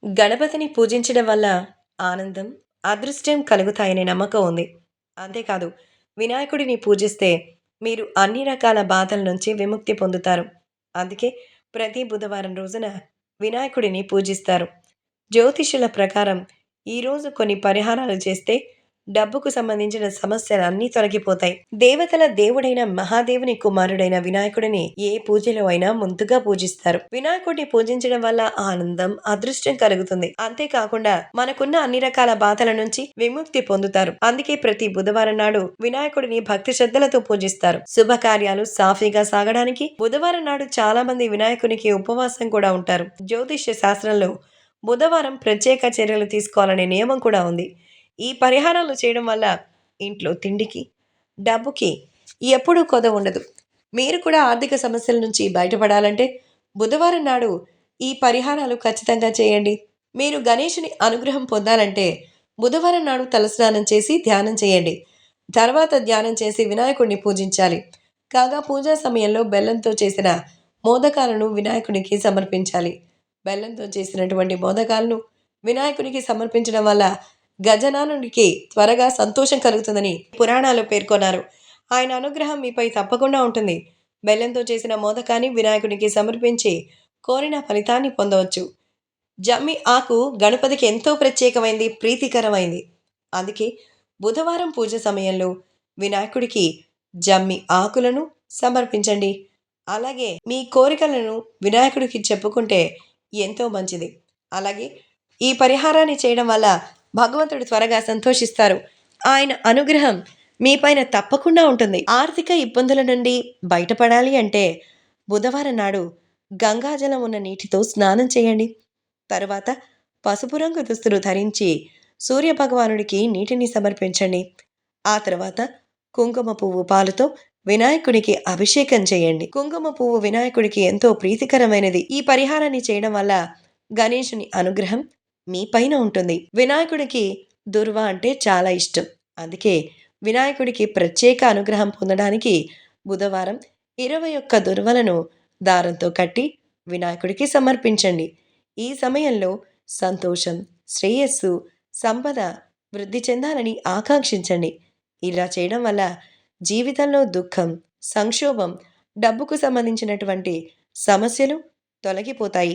గణపతిని పూజించడం వల్ల ఆనందం, అదృష్టం కలుగుతాయనే నమ్మకం ఉంది. అంతేకాదు, వినాయకుడిని పూజిస్తే మీరు అన్ని రకాల బాధల నుంచి విముక్తి పొందుతారు. అందుకే ప్రతి బుధవారం రోజున వినాయకుడిని పూజిస్తారు. జ్యోతిష్యుల ప్రకారం ఈరోజు కొన్ని పరిహారాలు చేస్తే డబ్బుకు సంబంధించిన సమస్యలన్నీ తొలగిపోతాయి. దేవతల దేవుడైన మహాదేవుని కుమారుడైన వినాయకుడిని ఏ పూజలో అయినా ముందుగా పూజిస్తారు. వినాయకుడిని పూజించడం వల్ల ఆనందం, అదృష్టం కలుగుతుంది. అంతేకాకుండా మనకున్న అన్ని రకాల బాధల నుంచి విముక్తి పొందుతారు. అందుకే ప్రతి బుధవారం నాడు వినాయకుడిని భక్తి శ్రద్ధలతో పూజిస్తారు. శుభకార్యాలు సాఫీగా సాగడానికి బుధవారం నాడు చాలా మంది వినాయకునికి ఉపవాసం కూడా ఉంటారు. జ్యోతిష్య శాస్త్రంలో బుధవారం ప్రత్యేక చర్యలు తీసుకోవాలనే నియమం కూడా ఉంది. ఈ పరిహారాలు చేయడం వల్ల ఇంట్లో తిండికి, డబ్బుకి ఎప్పుడూ కొద ఉండదు. మీరు కూడా ఆర్థిక సమస్యల నుంచి బయటపడాలంటే బుధవారం నాడు ఈ పరిహారాలు ఖచ్చితంగా చేయండి. మీరు గణేశుని అనుగ్రహం పొందాలంటే బుధవారం నాడు తలస్నానం చేసి ధ్యానం చేయండి. తర్వాత ధ్యానం చేసి వినాయకుడిని పూజించాలి. కాగా పూజా సమయంలో బెల్లంతో చేసిన మోదకాలను వినాయకునికి సమర్పించాలి. బెల్లంతో చేసినటువంటి మోదకాలను వినాయకునికి సమర్పించడం వల్ల గజనానుడికి త్వరగా సంతోషం కలుగుతుందని పురాణాలు పేర్కొన్నారు. ఆయన అనుగ్రహం మీపై తప్పకుండా ఉంటుంది. బెల్లంతో చేసిన మోదకాన్ని వినాయకుడికి సమర్పించి కోరిన ఫలితాన్ని పొందవచ్చు. జమ్మి ఆకు గణపతికి ఎంతో ప్రత్యేకమైంది, ప్రీతికరమైంది. అందుకే బుధవారం పూజ సమయంలో వినాయకుడికి జమ్మి ఆకులను సమర్పించండి. అలాగే మీ కోరికలను వినాయకుడికి చెప్పుకుంటే ఎంతో మంచిది. అలాగే ఈ పరిహారాన్ని చేయడం వల్ల భగవంతుడు త్వరగా సంతోషిస్తారు. ఆయన అనుగ్రహం మీపైన తప్పకుండా ఉంటుంది. ఆర్థిక ఇబ్బందుల నుండి బయటపడాలి అంటే బుధవారం నాడు గంగాజలం ఉన్న నీటితో స్నానం చేయండి. తరువాత పసుపు రంగు దుస్తులు ధరించి సూర్య భగవానుడికి నీటిని సమర్పించండి. ఆ తర్వాత కుంకుమ పువ్వు పాలుతో వినాయకుడికి అభిషేకం చేయండి. కుంకుమ పువ్వు వినాయకుడికి ఎంతో ప్రీతికరమైనది. ఈ పరిహారాన్ని చేయడం వల్ల గణేశుని అనుగ్రహం మీ పైన ఉంటుంది. వినాయకుడికి దుర్వ అంటే చాలా ఇష్టం. అందుకే వినాయకుడికి ప్రత్యేక అనుగ్రహం పొందడానికి బుధవారం 21 దుర్వలను దారంతో కట్టి వినాయకుడికి సమర్పించండి. ఈ సమయంలో సంతోషం, శ్రేయస్సు, సంపద వృద్ధి చెందాలని ఆకాంక్షించండి. ఇలా చేయడం వల్ల జీవితంలో దుఃఖం, సంక్షోభం, డబ్బుకు సంబంధించినటువంటి సమస్యలు తొలగిపోతాయి.